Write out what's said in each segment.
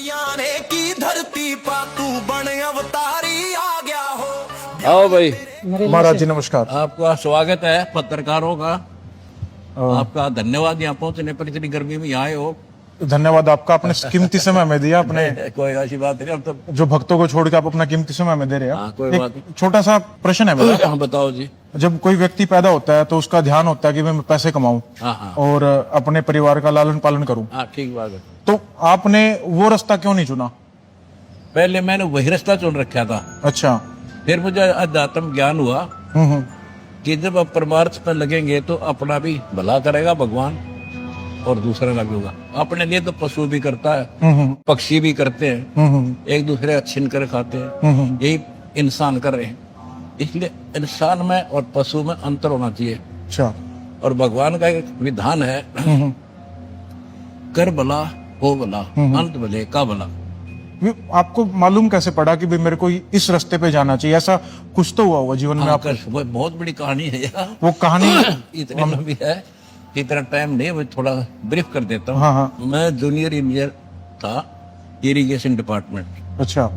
ने की धरती पा तू बन अवतारी आ गया हो। आओ भाई, महाराज जी नमस्कार। आपका स्वागत है पत्रकारों का। आपका धन्यवाद यहाँ पहुंचने पर, इतनी गर्मी में यहाँ आए हो। धन्यवाद आपका, आपने कीमती समय में दिया अपने, कोई ऐसी बात नहीं, अब तो जो भक्तों को छोड़ के आप अपना कीमती समय में दे रहे हाँ, कोई हैं। बात एक छोटा सा प्रश्न है मेरा। हाँ बताओ जी। जब कोई व्यक्ति पैदा होता है तो उसका ध्यान होता है कि मैं पैसे कमाऊं हाँ और अपने परिवार का लालन पालन करूं, हाँ, ठीक बात है। तो आपने वो रास्ता क्यों नहीं चुना? पहले मैंने वही रास्ता चुन रखा था, अच्छा। फिर मुझे अध्यात्म ज्ञान हुआ हम्म। कि जब आप परमार्थ पर लगेंगे तो अपना भी भला करेगा भगवान और दूसरे का भी होगा। अपने लिए तो पशु भी करता है, पक्षी भी करते हैं, एक दूसरे का छीन कर खाते हैं, यही इंसान कर रहे हैं। इसलिए इंसान में और पशु में अंतर होना चाहिए। अच्छा। और भगवान का एक विधान है, कर भला हो भला, अंत भले का भला। आपको मालूम कैसे पड़ा कि भाई मेरे को इस रास्ते पे जाना चाहिए? ऐसा कुछ तो हुआ जीवन में आपको? वो बहुत बड़ी कहानी है यार। वो कहानी इतनी लंबी है, इतना टाइम नहीं, मैं थोड़ा ब्रीफ कर देता हूँ। हाँ हाँ। मैं जूनियर इंजीनियर था, इरिगेशन डिपार्टमेंट। अच्छा।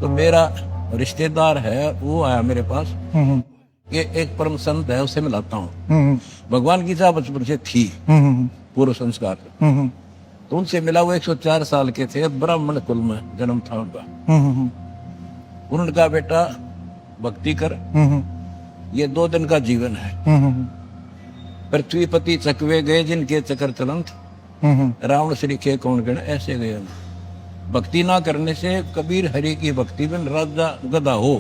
तो मेरा रिश्तेदार है, वो आया मेरे पास कि एक परम संत है, उससे मिलाता हूँ। भगवान की इच्छा बचपन से थी, पूर्व संस्कार। तो उनसे मिला। वो 104 साल के थे, ब्राह्मण कुल में जन्म था उनका। उन्होंने कहा बेटा भक्ति कर, ये 2 दिन का जीवन है। पृथ्वीपति चकवे गए जिनके चक्कर चलंत, रावण श्रीखे कौन गण ऐसे गए। भक्ति ना करने से कबीर हरि की भक्ति में राजा गधा हो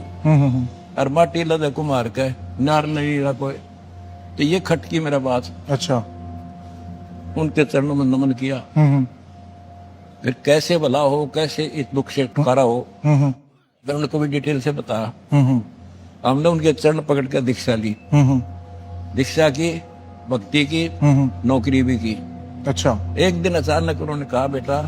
और माटी लदे कुमार के नार नहीं कोई। तो ये खटकी मेरा बात। अच्छा। उनके चरणों में नमन किया। फिर कैसे भला हो, कैसे इस दुख से छुटकारा हो, मैं उनको भी डिटेल से बताया। हमने उनके चरण पकड़ कर दीक्षा ली, दीक्षा की, भक्ति की, नौकरी भी की। अच्छा। एक दिन अचानक उन्होंने कहा बेटा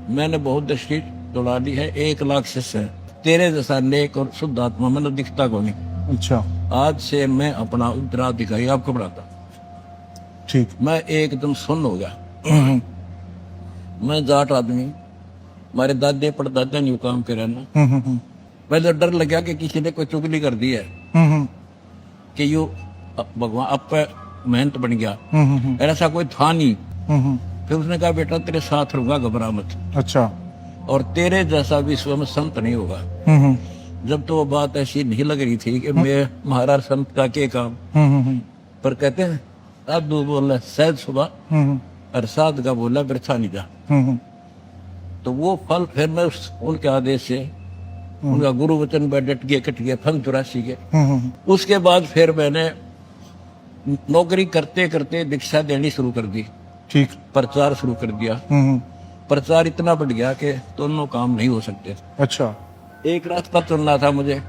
मैंने बहुत दृष्टि दौड़ा ली है, 1 लाख शिष्य है, तेरे जैसा नेक और शुद्ध आत्मा मैंने दिखता को नहीं। अच्छा। आज से मैं अपना उत्तराधिकारी आपको बढ़ाता। ठीक। मैं एकदम सुन्न हो गया। मैं जाट आदमी, हमारे दादे परदादे नहीं काम के रहना। पहले डर लगा कि किसी ने कोई चुगली कर दी है कि यू भगवान अब पे मेहनत बन गया। ऐसा कोई था नहीं। फिर उसने कहा बेटा तेरे साथ रहूंगा, घबरा मत। अच्छा। और तेरे जैसा विश्व में संत नहीं होगा। जब तो वो बात ऐसी नहीं लग रही थी कि मैं महाराज संत का क्या काम, पर कहते हैं साधु बोला सहज सुबह और साध का बोला वृथा नहीं जा। तो वो फल फिर मैं उनके आदेश से, उनका गुरु वचन पर डट गए, कट गए, फल 84 के। उसके बाद फिर मैंने नौकरी करते करते दीक्षा देनी शुरू कर दी। ठीक। प्रचार शुरू कर दिया। प्रचार इतना बढ़ गया कि दोनों काम नहीं हो सकते। अच्छा। एक रास्ता चुनना था मुझे,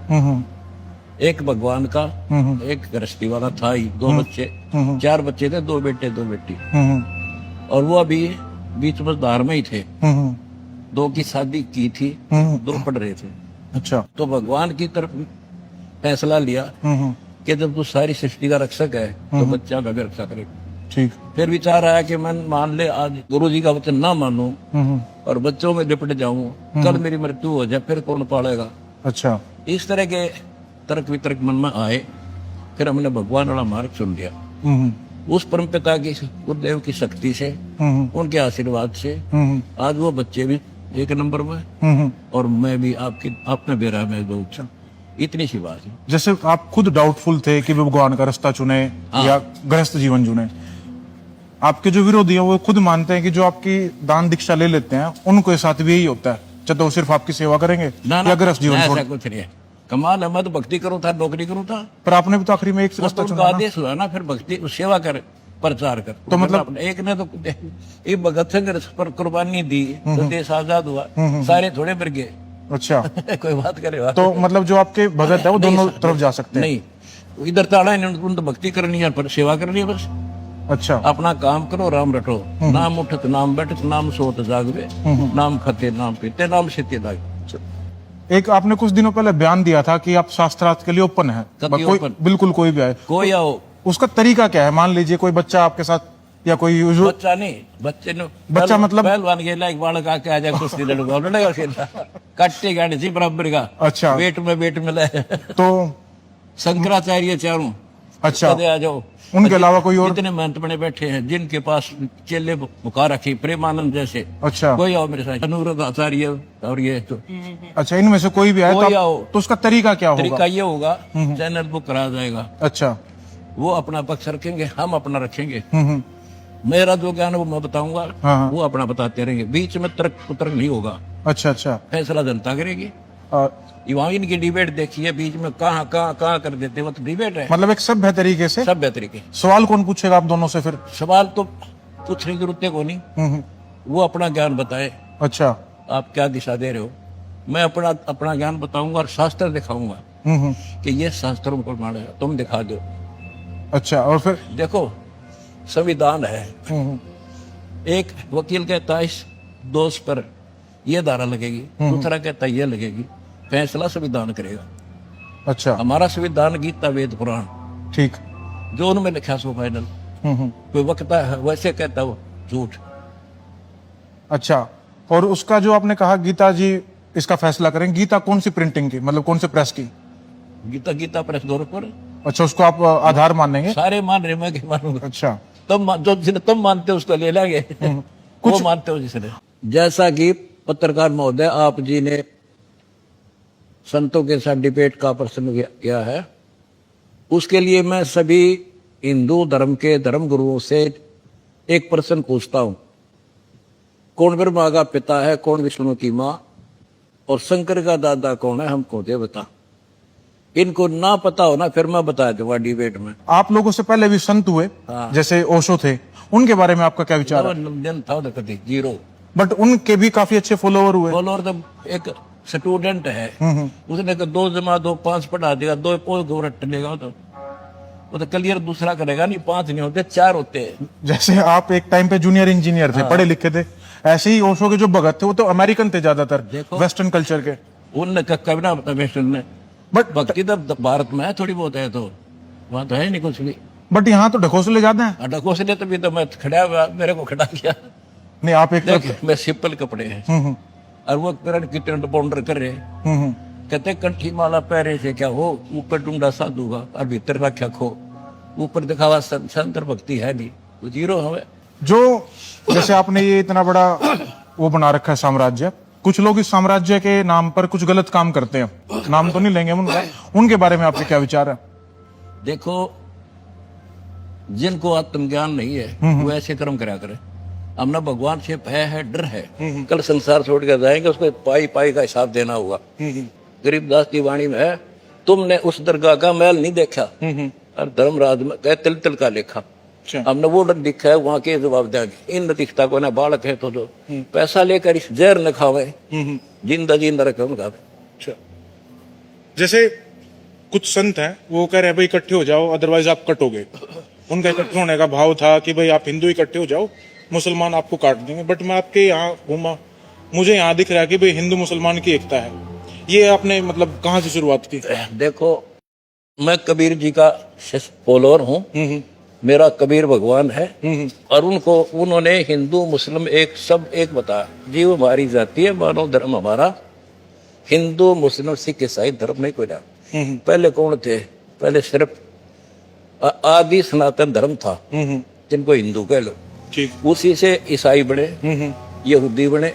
एक भगवान का, एक गृहस्थी वाला था ही। 2 बच्चे, 4 बच्चे थे, 2 बेटे 2 बेटी। और वो अभी बीच मझधार में ही थे। 2 की शादी की थी, 2 पढ़ रहे थे। अच्छा। तो भगवान की तरफ फैसला लिया कि जब तू सारी सृष्टि का रक्षक है तो बच्चा का भी रक्षा करेगा। ठीक। फिर विचार आया कि मैं मान ले आज गुरु जी का वचन ना मानूं और बच्चों में लिपट जाऊं, कल मेरी मृत्यु हो जाए, फिर कौन पालेगा। अच्छा। इस तरह के तर्क वितर्क मन में आए। फिर हमने भगवान वाला मार्ग चुन लिया। उस परम पिता की, गुरुदेव की शक्ति से, उनके आशीर्वाद से आज वो बच्चे भी 1 नंबर में और मैं भी आपने बेरा में दो। इतनी सी बात है। जैसे आप खुद डाउटफुल थे कि भगवान का रास्ता चुने या गृहस्थ जीवन चुने, आपके जो विरोधी हैं वो खुद मानते हैं कि जो आपकी दान दीक्षा ले लेते हैं उनको साथ भी यही होता है, चाहे तो सिर्फ आपकी सेवा करेंगे या गृहस्थ जीवन छोड़। ऐसा कुछ नहीं है। कमाल है, मैं तो भक्ति करूँ था, नौकरी करूँ था। पर आपने भी तो आखिरी में एक रास्ता चुना ना। आदेश हुआ ना, फिर भक्ति सेवा कर, प्रचार कर। तो मतलब एक ने तो ये भगत सिंह पर कुर्बानी दी तो देश आजाद हुआ, सारे थोड़े मर गए। अच्छा। कोई बात करे तो मतलब जो आपके भगत है वो दोनों तरफ जा सकते हैं? नहीं, इधर ताड़ा है, उन तो भक्ति करनी है, पर सेवा करनी है बस। अच्छा। अपना काम करो, राम रटो, नाम उठत नाम बैठत, नाम सोत जागवे, नाम खते नाम पीते, नाम सीते लागे। एक आपने कुछ दिनों पहले बयान दिया था कि आप शास्त्रार्थ के लिए ओपन है, कोई बिल्कुल कोई भी आए, कोई आओ। उसका तरीका क्या है? मान लीजिए कोई बच्चा आपके साथ या कोई यूजुअल बच्चा नहीं, बच्चे ने बच्चा मतलब? पहलवान गेला एक बालक आके आ जाए कुश्ती लड़ूंगा लड़ेगा खेलना कट्टे गाड़ी थी बराबर का। अच्छा। वेट में ले तो शंकराचार्य चारों अच्छा, कदे आ जाओ। उनके अलावा कोई और? जितने महंत बने बैठे हैं जिनके पास चेले बुखा रखी प्रेमानंद जैसे, अच्छा कोई आओ मेरे साथ, अनुरुद्ध आचार्य और ये तो अच्छा, इनमें से कोई भी आए कोई तो, आओ। तो उसका तरीका क्या तरीका होगा? ये होगा, चैनल बुक करा जाएगा, अच्छा। वो अपना पक्ष रखेंगे, हम अपना रखेंगे। हम्म। मेरा जो ज्ञान है वो मैं बताऊंगा, हाँ। वो अपना बताते रहेंगे, बीच में तर्क कुतर्क नहीं होगा, अच्छा अच्छा। फैसला जनता करेगी। आ, वहाँ इनकी डिबेट देखिए, बीच में कहाँ कर देते, वो तो डिबेट है मतलब एक सभ्य तरीके से। सब तरीके। सवाल कौन पूछेगा आप दोनों से फिर? सवाल तो पूछने की जरूरत को नहीं, हम्म। वो अपना ज्ञान बताए, अच्छा। आप क्या दिशा दे रहे हो, मैं अपना ज्ञान बताऊंगा और शास्त्र दिखाऊंगा हम्म। कि ये शास्त्रों को मानेगा, तुम दिखा दो। अच्छा, और फिर? देखो संविधान है, हम्म। एक वकील कहता है इस दोष पर ये धारा लगेगी, दूसरा कहता है ये लगेगी, फैसला संविधान करेगा। अच्छा हमारा संविधान गीता वेद पुराण ठीक। जो उनमें लिखा सो फाइनल। कोई वक्ता है वैसे कहता वो झूठ। अच्छा, और उसका जो आपने कहा गीता जी इसका फैसला करें, गीता कौन सी प्रिंटिंग की, मतलब कौन से प्रेस की? गीता प्रेस गोरखपुर। अच्छा, उसको आप आधार मानेंगे? सारे मान रहे, मैं क्या मानूंगा। अच्छा। जो जिन्हें तुम मानते हो उसको ले लेंगे, वो मानते हो जिसने। जैसा कि पत्रकार महोदय आप जी ने संतों के साथ डिबेट का प्रश्न किया है, उसके लिए मैं सभी हिंदू धर्म के धर्म गुरुओं से एक प्रश्न पूछता हूं, कौन ब्रह्मा का पिता है, कौन विष्णु की मां, और शंकर का दादा कौन है, हमको दे बता। इनको ना पता हो ना, फिर मैं बता दूंगा डिबेट में। आप लोगों से पहले भी संत हुए, हाँ। जैसे ओशो थे, उनके बारे में आपका क्या विचार है? दिन था उधर कभी जीरो, बट उनके भी काफी अच्छे फॉलोवर हुए। फॉलोअर तो एक स्टूडेंट है, उसने तो 2 जमा 2 5 पढ़ा देगा, 2 पोल गोरट लेगा, तो वो तो क्लियर दूसरा करेगा नहीं, 5 नहीं होते 4 होते हैं। जैसे आप एक टाइम पे जूनियर इंजीनियर थे, पढ़े लिखे थे, ऐसे ही ओशो के जो भगत थे वो तो अमेरिकन थे ज्यादातर, देखो। वेस्टर्न कल्चर के। उनने कभी ना बता वेस्टर्न ने, बट भक्ति तो भारत में है थोड़ी बहुत है, तो वहां तो है नहीं कुछ भी। बट यहाँ तो ढकोसले ज्यादा हैं। अटको से तभी तो मैं खड़ा हुआ, मेरे को खड़ा किया। नहीं, आप एक देख मैं सिंपल कपड़े हैं और वो किरण की टेंट बाउंडर कर रहे, कहते कंठी माला पहरे से क्या हो, ऊपर डूंगा साधु का और भीतर रखा खो, ऊपर दिखावा संतर भक्ति है नहीं, वो जीरो हमें। जो जैसे आपने ये इतना बड़ा वो बना रखा है साम्राज्य, कुछ लोग इस साम्राज्य के नाम पर कुछ गलत काम करते हैं, नाम तो नहीं लेंगे उनका, उनके बारे में आपके क्या विचार है? देखो जिनको आत्मज्ञान नहीं है वो ऐसे कर्म करा करे। हमने भगवान से भय है, डर है, कल संसार छोड़ कर जाएंगे, उसको पाई का हिसाब देना होगा। गरीबदास की वाणी में है, तुमने उस दरगाह का महल नहीं देखा और धर्मराज में कह तिल तिल का लेखा। हमने वो डर दिखा है, वहां के जवाब देंगे। इन दिखता को ना बालक है तो जो पैसा लेकर इस जहर न खावे, जिंदा जिंदा रखे उनका। जैसे कुछ संत हैं वो कह रहे हैं भाई इकट्ठे हो जाओ अदरवाइज आप कटोगे। उनका इकट्ठे होने का भाव था कि भाई आप हिंदू इकट्ठे हो जाओ, मुसलमान आपको काट देंगे। बट मैं आपके यहाँ घूमा, मुझे यहाँ दिख रहा है कि भाई हिंदू मुसलमान की एकता है। ये आपने मतलब कहाँ से शुरुआत की? देखो मैं कबीर जी का फॉलोअर हूँ, मेरा कबीर भगवान है, और उन्होंने हिंदू मुस्लिम एक सब एक बताया। जीव हमारी जाति है, मानव धर्म हमारा, हिंदू मुस्लिम सिख ईसाई धर्म नहीं कोई ना। पहले कौन थे? पहले सिर्फ आदि सनातन धर्म था जिनको हिंदू कह लो, उसी से ईसाई बने, यहूदी बने,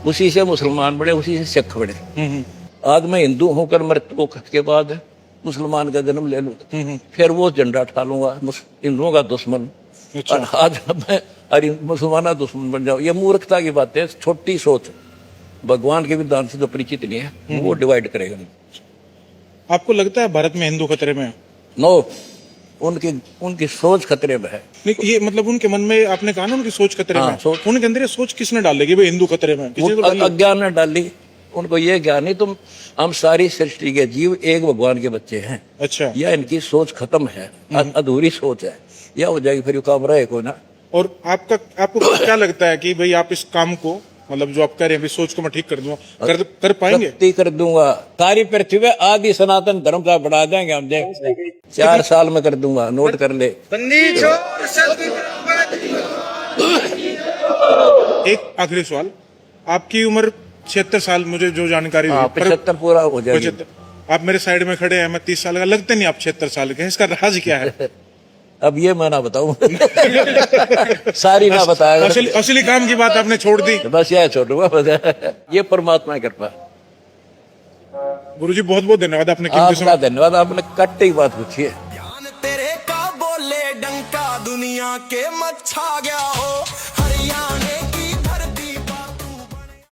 उसी से मुसलमान बने, उसी से सिख बने। आज मैं हिंदू होकर मृत्यु के बाद मुसलमान का जन्म ले लूं, फिर वो झंडा उठा लूंगा हिंदुओं का दुश्मन, और आज मैं मुसलमान दुश्मन बन जाऊं। ये मूर्खता की बात है, छोटी सोच, भगवान के विधान से तो परिचित नहीं है, वो डिवाइड करेगा नहीं। आपको लगता है भारत में हिंदू खतरे में है? नो, उनकी सोच खतरे में है। नहीं, ये मतलब उनके मन में, आपने कहा ना उनकी सोच खतरे में है। उनके अंदर ये सोच किसने डालेगी भाई हिंदू खतरे में? अज्ञान ने डाली। उनको ये ज्ञान नहीं, तुम हम सारी सृष्टि के जीव एक भगवान के बच्चे हैं। अच्छा, या इनकी सोच खत्म है, अधूरी सोच है, या हो जाएगी फिर काम रहेगा ना। और आपको क्या लगता है कि भाई आप इस काम को, मतलब जो आप कह रहे हैं सोच को मैं ठीक कर दूंगा, कर पाएंगे? कर दूंगा। सारी पृथ्वी आदि सनातन धर्म का बढ़ा देंगे हम, देख 4 साल में कर दूंगा, नोट कर ले। एक आखिरी सवाल, आपकी उम्र 76 साल, मुझे जो जानकारी हुई, 75 पूरा हो जाएगी। 75। आप मेरे साइड में खड़े हैं, मैं 30 साल का, लगते नहीं आप 76 साल के। इसका राज क्या है? अब ये मैं ना बताऊं। सारी ना बताया। असली काम की बात आपने छोड़ दी। बस यह छोड़ूंगा। ये परमात्मा की कृपा। गुरुजी बहुत बहुत धन्यवाद, आपने कीमती आपका धन्यवाद, आपने कट्टे की बात पूछी है। ध्यान तेरे का बोले डंका दुनिया के मच्छा गया हो हरियाणा